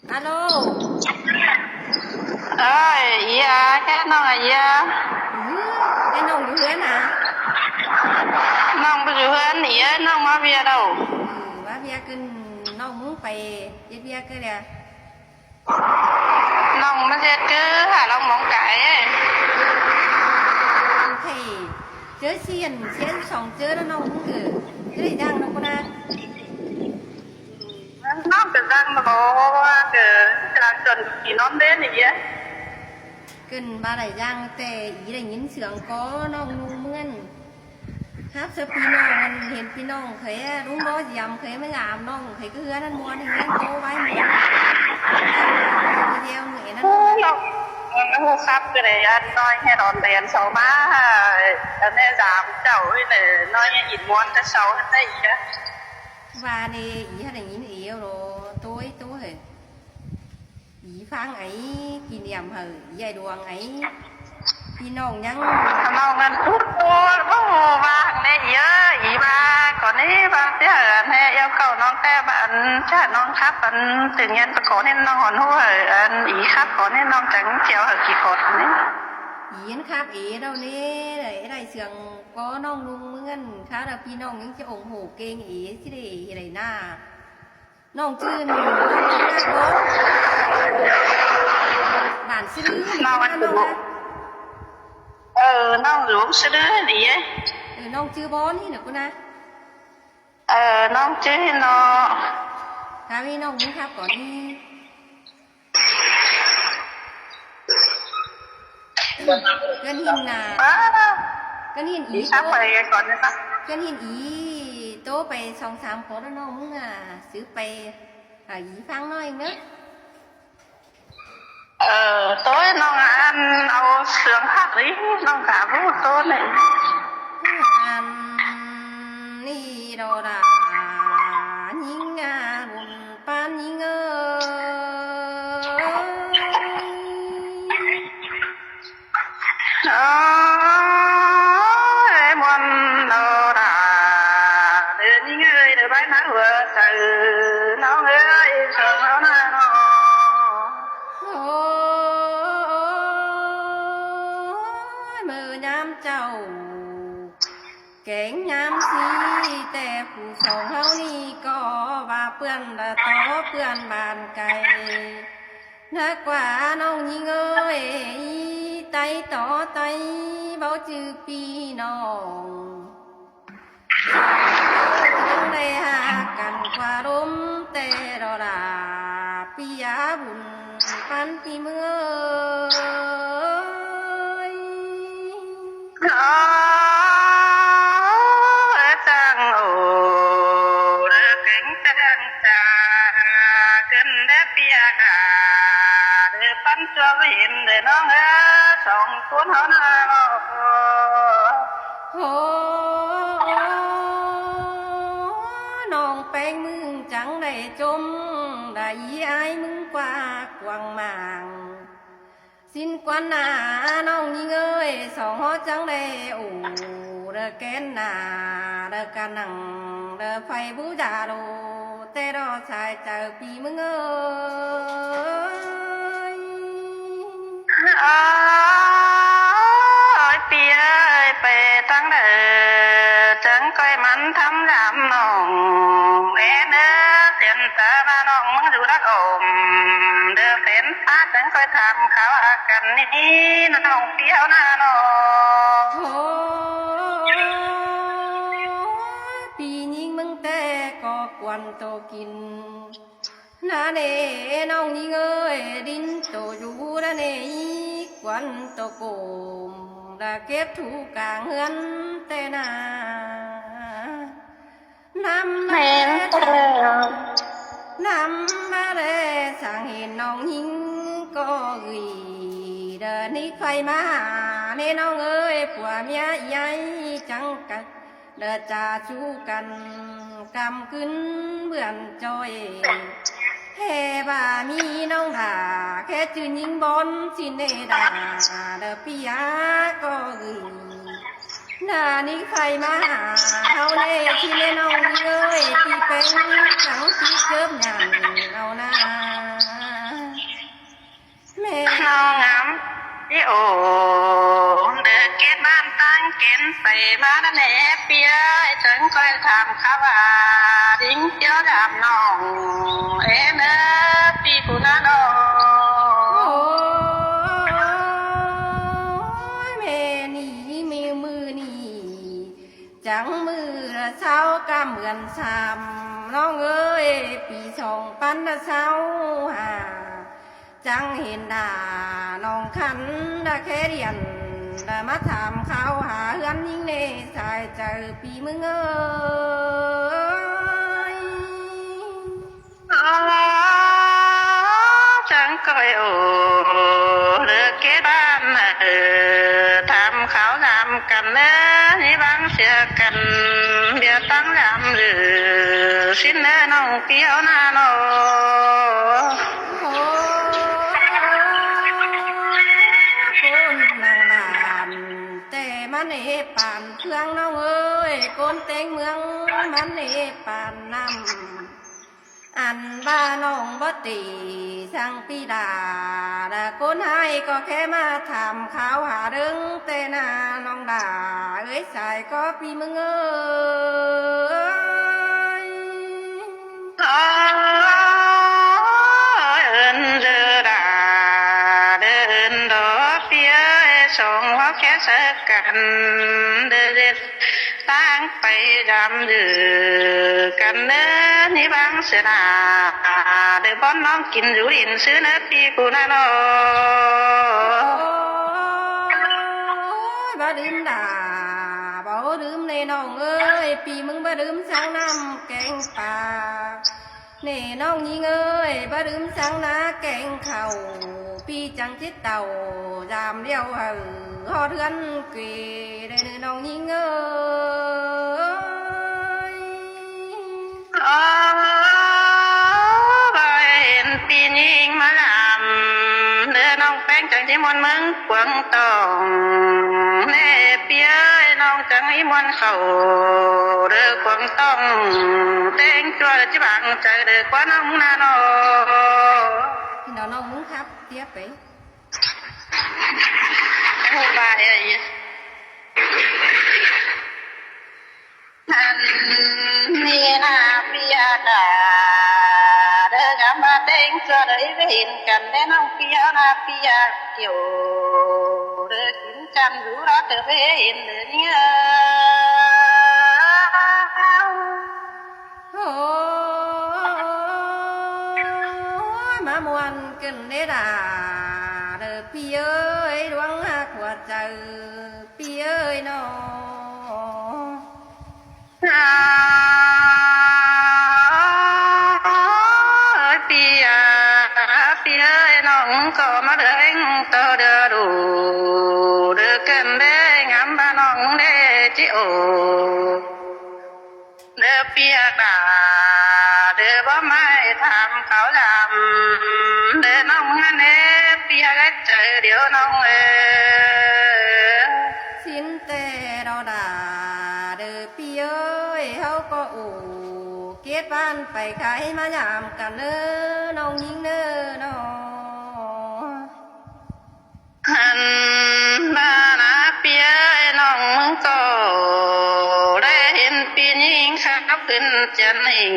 Alo. Ơi, ý à, cái nông là gì à? Cái nông của Huyền à? Nông bây giờ hơn ý á, nông mà bia đâu. Bác bia kinh nông muốn phải giết bia cái nè. Nông mà giết cứ hả lòng móng cái ấy. Thì chớ xiên xong chớ nó nông cũng cứ cái này đang nó có na. Nông cái răng mà có cái làm chuẩn thì nó đến thì á. Kinh ba đại giang tè ý là những sướng có nông nung mươn. Hát sơ pi nông hiện pi nông thấy đúng đó dầm thấy mới làm nông thấy cứ hứa nó mua thì nên tô bay mua. Video người nó Nó sắp cái này anh nói nghe đòn đèn sau má anh ấy giảm chậu ấy để nói nghe ít món cái sau hết đấy á. và đi ý hay là những yêu rồi tôi hề ý phán ấy kỷ niệm hờ giai đoạn ấy đi nông nhắn Nông anh hút vô vàng này ý ba còn ấy ba thế hả anh yêu cầu non cái bạn chắc non khác bạn tự nhiên có nên non hòn hú hả anh ý khác có nên non trắng chéo hả kỳ cột đấy ý nó khác ý đâu nè để đây sườn có nông luôn mươn khá là phi nông những cái ủng hộ kênh ý chứ để này na nông chưa có bản xứ non anh đủ non ruộng sẽ đứa gì ấy nông chưa bón thì được cô na non chứ nó khá với nông những khác có đi gần hình là gần hình ý sắpไปก่อนนะ gần hình ý tốไปsong sามcó đó nông xứไปý phăng nói nữa tối nó ăn ao sướng khác đấy nó cả với tối này ăn đi đồ đã nhìn buồn pan nhìn em muốn đồ đã để những người để bái nát vừa từ nó người sướng nó nó mơ nhám chầu kén nhám xíแต่ผู้สองเฮานี่ก็ว่าเปื้อนละต่อเปื้อนบานไก่นักกว่าน้องยิงเอ้ยไตต่อไตเบาจือปีน้องต้องได้หากันกว่าลมแต่รอดาปิยาบุญปันปีเมื่อtrang ồ cánh trang trà cần đẹp bia gà để bắn cho viên để nó nghe sòng cuốn hơnน้องแป้งมึงจังได้จมได้อายมึงกว่ากวางมางสิ้นกวนหนาน้องยิงเอ้ยสองหอจังได้โอ้เด้อแกนหนาเด้อกันนังเด้อไฟบูจาโดแต่รอสายเจอปีมึงเอ้ยôi bia ơi về tăng đời chẳng coi mắn thắm giảm nồng bé nữa tiền ta ba nồng mắng dù đã ổm đưa phén phát chẳng coi tham khảo cần đi nó nồng phiếu na nó ปียิงมึงแต่ก็กวนโตกินนาเน่น้องยิงเอ้ยดินโตอยู่นาเน่กวนโตโกมดาเก็บถูกกลางเฮือนแต่นาน้ำมาน้ำมาแลสั่งเห็นน้องยิงก็กรีเดินนี่ใครมาเน่น้องเอ้ยผัวเมียใหญ่จังกันเดินจ่าชูกันกำขึ้นเบื่อนจอยแค่บ่ามีน้องด่าแค่จืนยิงบอลสินเนด่าเดินปิยาก็กรีนานี่ใครมาเฮาเน่ที่เน่น้องเอ้ยที่เป็นทั้งที่เกิบหยันเอาหน้า โอเด็กเกตบ้านตั้งเกณฑ์ไปมาดแหนเปียฉันก็ถามเขาว่าดิ้งเจ้าดำน้องเอ็นปีกุนาโน โอ้ยแม่นี่มีมือนี่จังมือละเช้ากำเหมือนซ้ำน้องเอ้ยปีสองปันละเช้าหาจังเห็นหน้าน้องขันได้แค่เรียนได้มาถามเขาหาเฮือนยิ่งเนสายเจอปีมึงเอ้ย ฉันก็โอเลิกเกบ้านทำเขาทำกันเนนี่บางเสียกันเบียตั้งยำหรือสิ้นเนน้องเปียวนาโน โอ้คนนางนานแต่มันเอปานเครื่องน้องเอ้ยคนเต็งเมืองมันเอปานน้ำอันบ้าน้องบ่ตีสังปีดาแต่คนให้ก็แค่มาทำข่าวหาเรื่องแต่นาน้องด่าเอ้ยสายก็ปีมึงเอ้ย เอินเดอดาเดินดอกเปียส่งว่าแค่สักกันเดินตั้งไปดำดือกันเนนี่บางเสนาเดินป้อนน้องกินอยู่ดินซื้อเนื้อปีกูน่าโน บ่ลืมด่าบ่ลืมในน้องเอ้ยปีมึงบ่ลืมสั่งน้ำแกงปลาเน่น้องยิงเอ้ยบ่ลืมสั่งนาแกงข้าวปีจังจิตเต่ายามเดียวหอเทือนเกวได้เนื้อน้องยิงเอ้ย เห็นปีนี้มาลำเนื้อน้องแป้งจังที่มวนมึงกวางตองเน่เปียน้องจังอีมวนเขาเรือกวางต้องเต้งจัวจิบังใจเดือกว่าน้องนาโน พี่น้องน้องมึงครับเตี้ยไป หูบายไอ้ท่านนี่นาพิยาดาเดินกำบาเด้งจะได้เห็นกันแน่น้องพิยานาพิยาเกี่ยวเดินกินกันรู้รักเธอไปเห็นเดินเงี้ย โอ้ยมามวนกันเด้ด่าเด้อพี่เอ้ยดวงหักหัวใจพี่เอ้ยน้อ ปีปีเอ้ยน้องก็มาเด้งต่อเดือดูเดือกันเด้งามบ้านน้องเด้จิโอเดือเปียกาเดือบ่ไม่ทำเขาดำเดือน้องนั่นเด้เปียกเจอเดี๋ยวน้องสิ้นแต่เราด่าเด้อพี่เอ้ยเฮาก็อู่เกตบ้านไปขายมายามกันเด้อน้องยิงเด้อน้อง หันมานาเปียน้องมึงก็ได้เห็นปีนี้ขับขึ้นจันหิง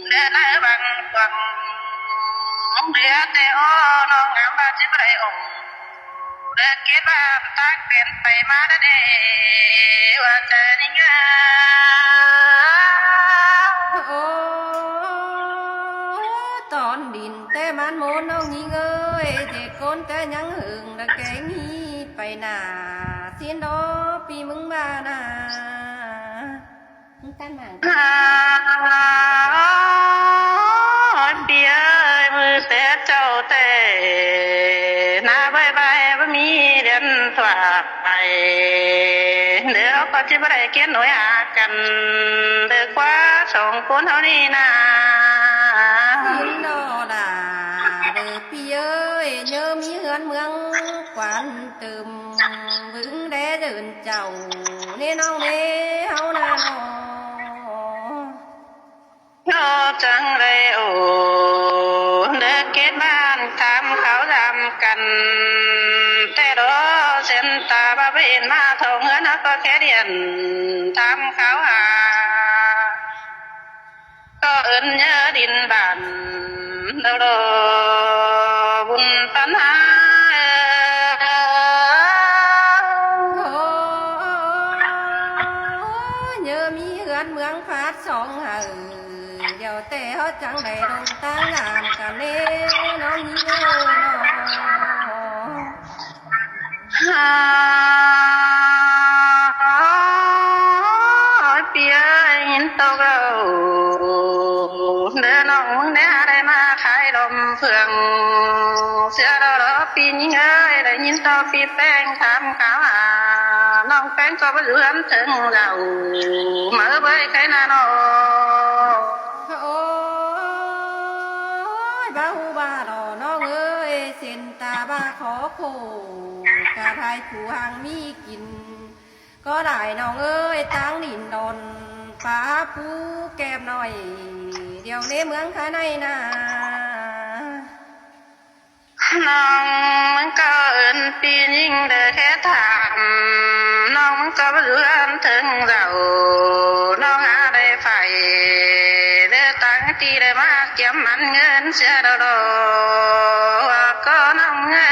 เดินได้บังบังเดียแต่อ้อน้องงามบาจิบไรองเดินเกตบ้านตั้งเป็นไปมาได้เดว่าเจอนี่งา โอ้ตอนดินแต่มันโมนน้องยิงเอ้ยเด็กคนแต่ยังหึงตะแกงนี้ไปหน้าเสียนดอปีมึงบ้านามึงตั้นมา เปียมือแต่เจ้าแต่หน้าใบใบบ่มีเดือนถวาไปเดี๋ยวก็จะไปเขียนหน่วยหากันเดือกว่าสองคนเท่านี้นะ สินดอด่าเด้อพี่เอ้ยเยอะมีเฮือนเมืองกวนตึมบึงแดเดินเจ้าเน่น้องเน่เฮานาน้อ นอจังเลยโอเด็กเกตบ้านทำเขาทำกัน เห็นมาทงเงินก็แค่เดียนทำเขาหาก็เอินเยอะดินบันโดโดบุญปัญหาnhớ mi hướn mương phát sóng hờ điều tệ hết chẳng đầy đồng ta làm cả nê nó nhớ nó phía nhìn tàu gầu đưa nông để đây mà khai đồng phượng xưa đó phi nhìn ơi để nhìn tàu phi phèn tham khảo nông phèn có bao nhiêu ấm thân giàu mở với cái nào ôi ba hu ba đò nó ơi xin ta ba khó khổ cả hai phụ hàng mi kín có đạiน้องเอ้ยตั้งดินดอนป้าผู้แก็บหน่อยเดี๋ยวในเมืองข้าในนา น้องมันก็เอินปียิ่งเด้อแค่ถามน้องมันก็บ่รู้อันถึงเราน้องหาได้ไฟเด้อตั้งที่ได้มาเก็บมันเงินเสียดอกก็น้องเงิน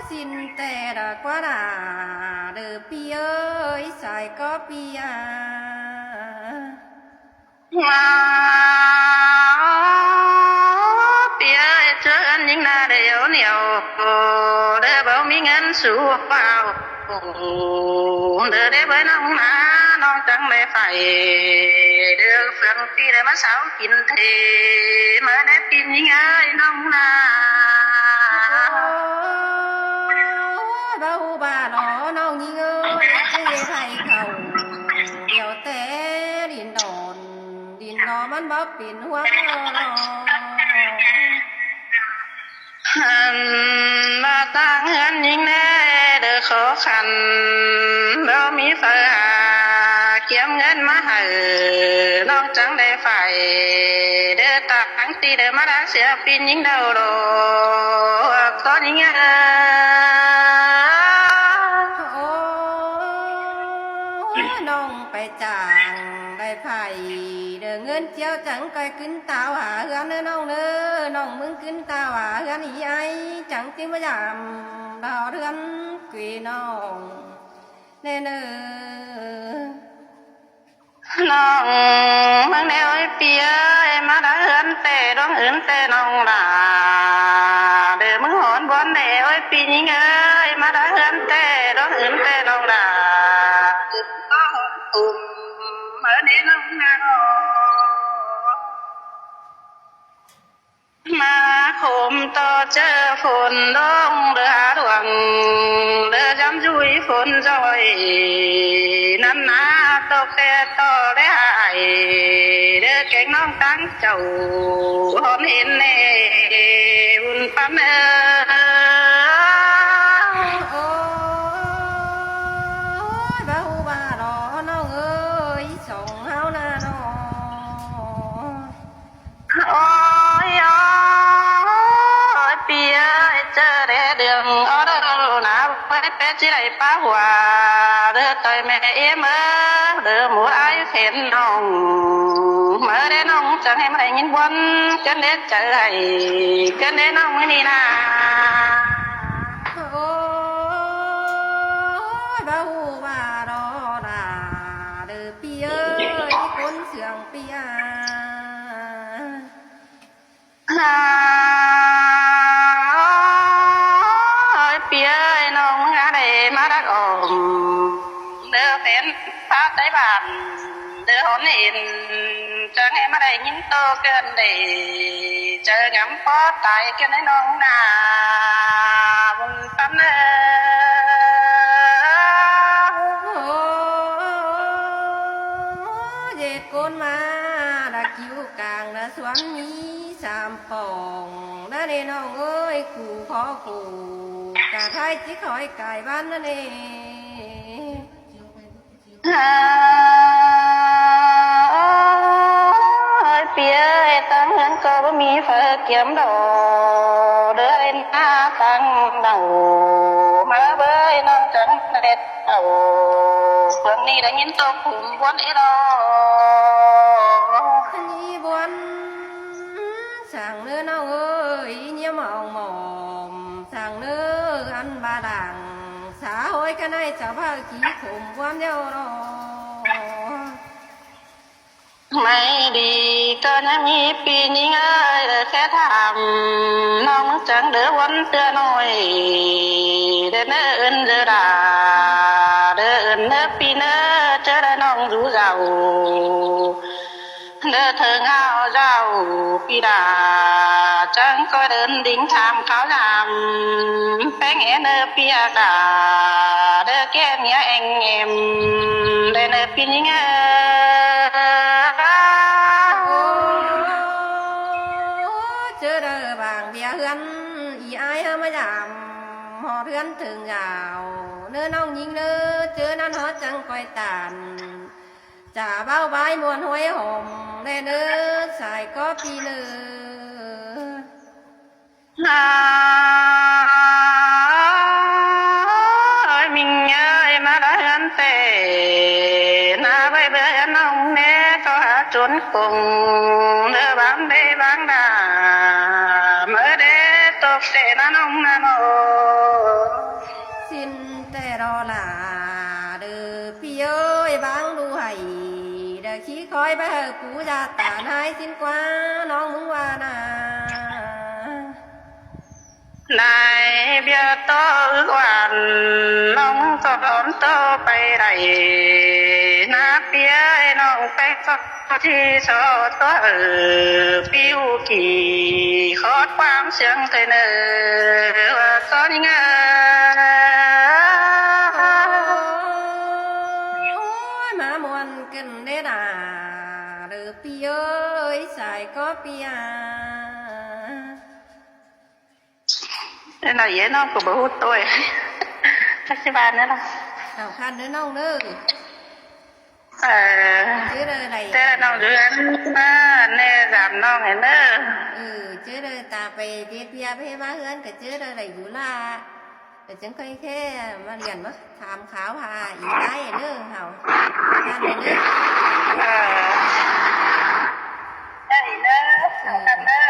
xin tè đã quá đà đờ pi ơi xài có pi à มาเปียเจออันยิ่งน่าเดียวเหนียวเด้อบ่มีเงินสู้เปล่าเด้อได้เบิ่น้องมาน้องจังได้ไฟเด้อเฟืองปีได้มาเสากินเทมาได้กินยิ่งเอ้ยน้องนา ba hu ba nó nong nhing ơi cái thầy cầu điều té điền đòn điền đòมันบ่ปิ่นหัวnó มาตั้งเงินยิ่งแน่เด้อขอขันเรามีไฟหาเก็บเงินมาให้น้องจังได้ไฟเด้อตั้งตีเด้อมาดักเสียปีนยิ่งเดาโดก็ยิ่งน้องไปจางได้ไผ่เด้อเงินเจียวจังก้อยขึ้นตาวหาเฮือนเด้อน้องเด้อน้องมึงขึ้นตาวหาเฮือนอีไอจังจึงมายามดาวเรือนกุยน้องแน่เนอ น้องมึงแนวไอ้เปียมาดักเฮือนแต่ดวงอื่นแต่น้องล่ะเด้อมึงหอนบอนแนวไอ้ปียิ่งเอ้ยมาดักเฮือนแต่ดวงอื่นแต่น้องล่ะ mở đến lúc nào mà khom to chơ phồn đông đưa há đường đưa dám vui phồn rồi năn ná to khe to để hại đưa cánh non tăng chầu hôn hin nè buồn pan ôi ôi bia chờ để đường ở đâu nào phải bé chỉ lại phá hòa đưa tôi mẹ em ơ đưa mua ai phiền nồng mở đến nồng chẳng em lại nhìn quân chân đến chờ hay chân đến nồng đi na ôi ba hu ba đó là đưa bia ơi cuốn sườn bia ôi bia nông ngã đây má đắc ổn đưa phèn phá tới bàn đưa hôn in chẳng em ở đây nhìn tô cơn để chờ ngắm phó tại cái này nông nà vùng tắm dệt côn ma đã cứu càng đã xoắn mi sàm phòng đã nên ông ơi cụ khó cụ cả hai chiếc khỏi cài ban đó nè ôi bia ตั้งเงินก็บ่มีเฟอเกี่ยมดอกเดินหน้าตั้งเดามาเบยน้องจังเด็ดเอาเพิ่งนี้ได้ยินตกหุ่มวนอีดอ อันนี้บวนสั่งเนื้อน้องเอ้ยเนี่ยมองมอมสั่งเนื้ออันบาดังสาหอยกันให้เจ้าพาขี้ข่มความเดียวรอ ไม่ดีก็ยังมีปีนี้เอ้ยแค่ทำน้องจังเดือวันเตือหน่อยเดินเอินเดือดาเดินเนื้อปีเนื้อเจอได้น้องรู้เจ้าเนื้อเธอเงาเจ้าปีดาจังก็เดินดิ้งทำเขาทำแป้งเอเนื้อปีอากาเด้อแก้มเนี้ยเอ็งเอ็มเดินเนื้อปีนี้เอ้เจอเด้อบางเบียเฮือนอีอายเฮามายามหอเฮือนถึงยาวเนื้อน้องยิงเนื้อเจอนั้นฮอจังก้อยตานจ่าเบ้าใบมวนห้วยหอมเด้เนื้อใส่ก็ปีเนื้อ ơi mình ơi mà đã hân tệ na bây bây nông nè có hát trốn cùng đưa bán bê bán đà mới để tốt tệ na nông na nô สิ้นแต่รอหลาเด้อพี่เอ้ยบางดูให้เด้อขี้คอยไปเฮอปู่ย่าตาหายสิ้นกว่าน้องมึงว่านา này bia to ước hoàn nông có đón to bay đầy na bia nông bay có chi cho to ở phiêu kỳ khó quang xiang thế nè và có những Ôi mà muôn kinh đế đà được pi ơi xài có pi à nên là dễ nó của bố hút tôi chắc chứ bạn nữa đâu nào khăn nữa nông nữa chứ đời này thế là nông dưới ăn nè giảm nông này nữa chứ đời ta về tiết bia với má hơn cái chứ đời này vũ la cái chứng cây khê mà liền mất tham khảo hà ý cái nữa hảo khăn này nữa đây nữa khăn nữa